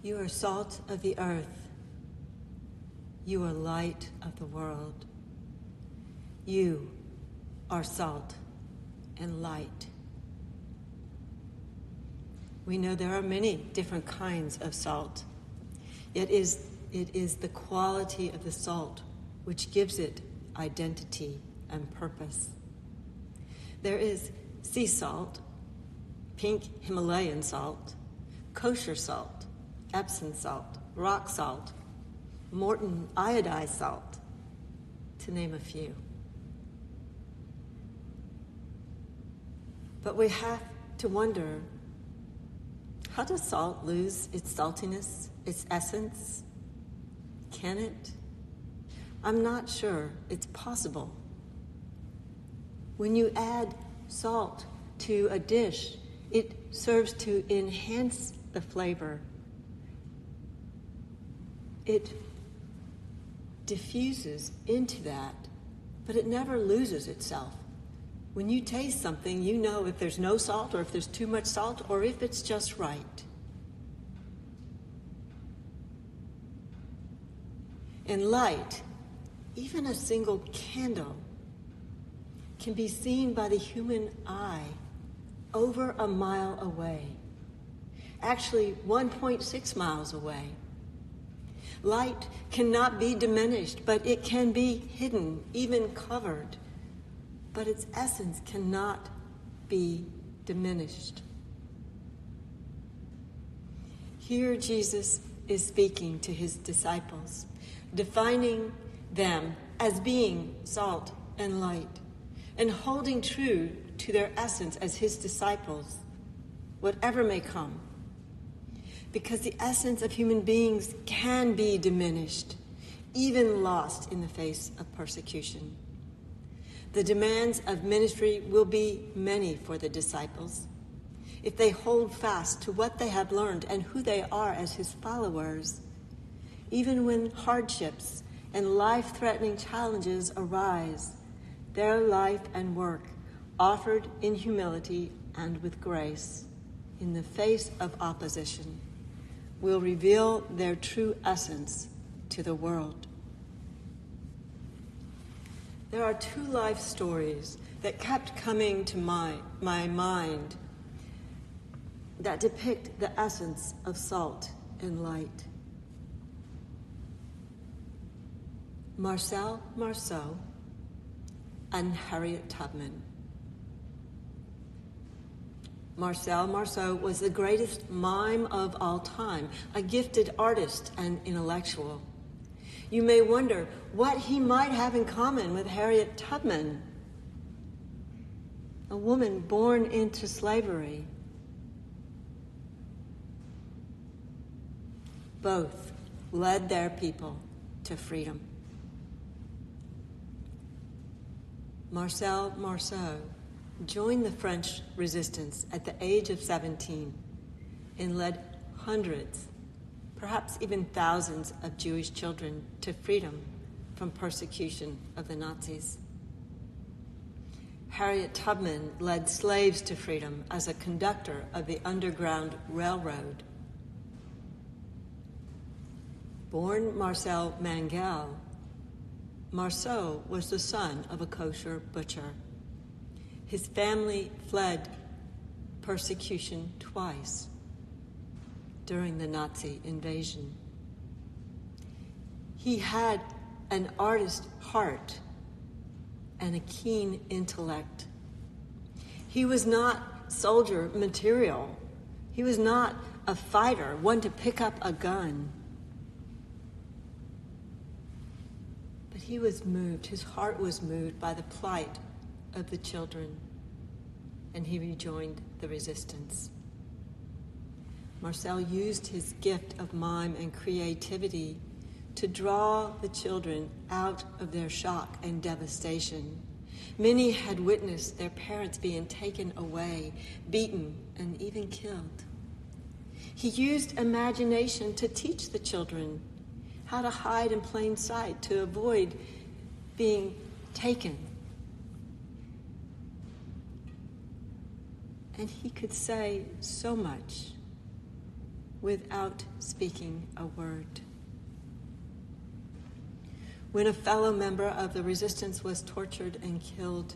You are salt of the earth. You are light of the world. You are salt and light. We know there are many different kinds of salt, yet it is the quality of the salt which gives it identity and purpose. There is sea salt, pink Himalayan salt, kosher salt, Epsom salt, rock salt, Morton iodized salt, to name a few. But we have to wonder, how does salt lose its saltiness, its essence? Can it? I'm not sure it's possible. When you add salt to a dish, it serves to enhance the flavor. It diffuses into that, but it never loses itself. When you taste something, you know if there's no salt or if there's too much salt or if it's just right. In light, even a single candle can be seen by the human eye over a mile away, actually 1.6 miles away. Light cannot be diminished, but it can be hidden, even covered. But its essence cannot be diminished. Here Jesus is speaking to his disciples, defining them as being salt and light, and holding true to their essence as his disciples, whatever may come. Because the essence of human beings can be diminished, even lost in the face of persecution. The demands of ministry will be many for the disciples. If they hold fast to what they have learned and who they are as his followers, even when hardships and life-threatening challenges arise, their life and work, offered in humility and with grace, in the face of opposition, will reveal their true essence to the world. There are two life stories that kept coming to my mind that depict the essence of salt and light. Marcel Marceau and Harriet Tubman. Marcel Marceau was the greatest mime of all time, a gifted artist and intellectual. You may wonder what he might have in common with Harriet Tubman, a woman born into slavery. Both led their people to freedom. Marcel Marceau joined the French resistance at the age of 17 and led hundreds, perhaps even thousands of Jewish children to freedom from persecution of the Nazis. Harriet Tubman led slaves to freedom as a conductor of the Underground Railroad. Born Marcel Mangel, Marceau was the son of a kosher butcher. His family fled persecution twice during the Nazi invasion. He had an artist heart and a keen intellect. He was not soldier material. He was not a fighter, one to pick up a gun. But he was moved, his heart was moved by the plight of the children, and he rejoined the resistance. Marcel used his gift of mime and creativity to draw the children out of their shock and devastation. Many had witnessed their parents being taken away, beaten, and even killed. He used imagination to teach the children how to hide in plain sight to avoid being taken. And he could say so much without speaking a word. When a fellow member of the resistance was tortured and killed,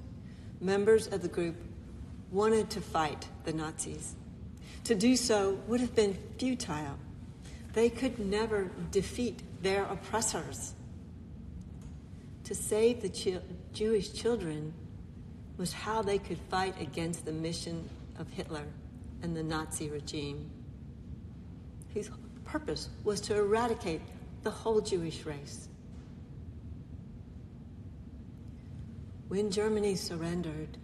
members of the group wanted to fight the Nazis. To do so would have been futile. They could never defeat their oppressors. To save the Jewish children was how they could fight against the mission of Hitler and the Nazi regime, whose purpose was to eradicate the whole Jewish race. When Germany surrendered,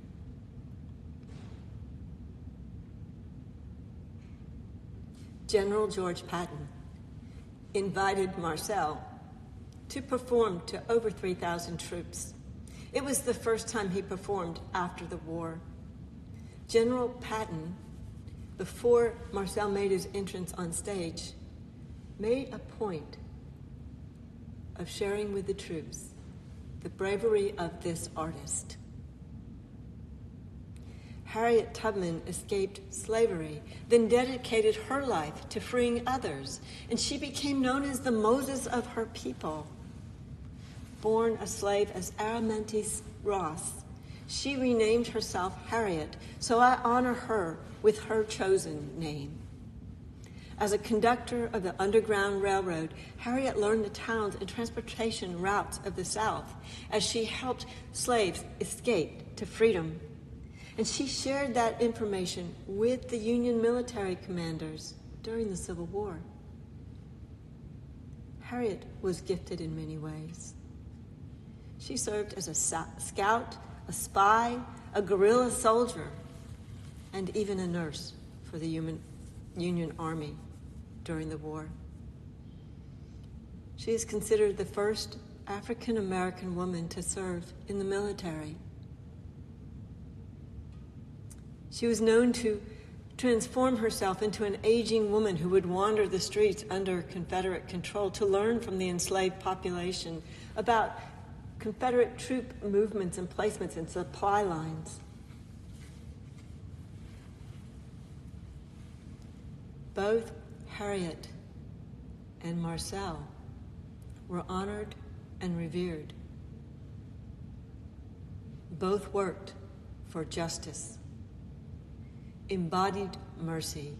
General George Patton invited Marcel to perform to over 3,000 troops. It was the first time he performed after the war. General Patton, before Marcel made his entrance on stage, made a point of sharing with the troops the bravery of this artist. Harriet Tubman escaped slavery, then dedicated her life to freeing others, and she became known as the Moses of her people. Born a slave as Araminta Ross, she renamed herself Harriet, so I honor her with her chosen name. As a conductor of the Underground Railroad, Harriet learned the towns and transportation routes of the South as she helped slaves escape to freedom. And she shared that information with the Union military commanders during the Civil War. Harriet was gifted in many ways. She served as a scout, a spy, a guerrilla soldier, and even a nurse for the Union Army during the war. She is considered the first African-American woman to serve in the military. She was known to transform herself into an aging woman who would wander the streets under Confederate control to learn from the enslaved population about Confederate troop movements and placements and supply lines. Both Harriet and Marcel were honored and revered. Both worked for justice, embodied mercy,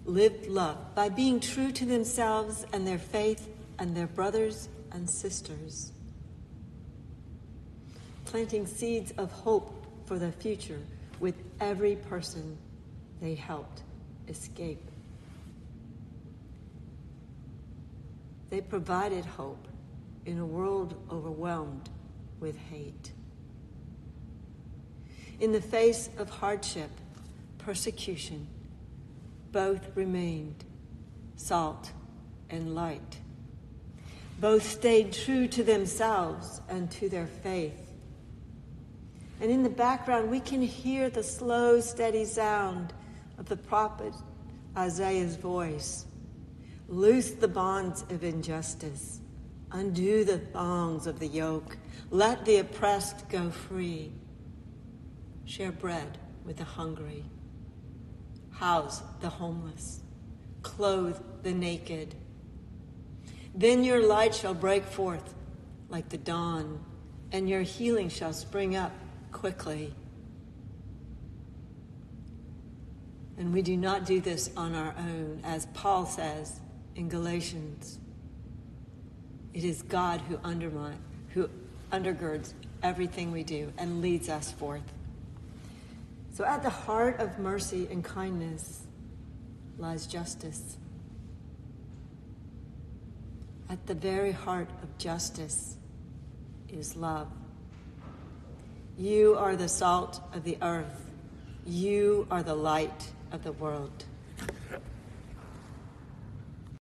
lived love by being true to themselves and their faith and their brothers and sisters, planting seeds of hope for the future with every person they helped escape. They provided hope in a world overwhelmed with hate. In the face of hardship, persecution, both remained salt and light. Both stayed true to themselves and to their faith. And in the background, we can hear the slow, steady sound of the prophet Isaiah's voice. Loose the bonds of injustice. Undo the thongs of the yoke. Let the oppressed go free. Share bread with the hungry. House the homeless. Clothe the naked. Then your light shall break forth like the dawn, and your healing shall spring up quickly. And we do not do this on our own, as Paul says in Galatians. It is God who undergirds everything we do and leads us forth. So at the heart of mercy and kindness lies justice. At the very heart of justice is love. You are the salt of the earth. You are the light of the world.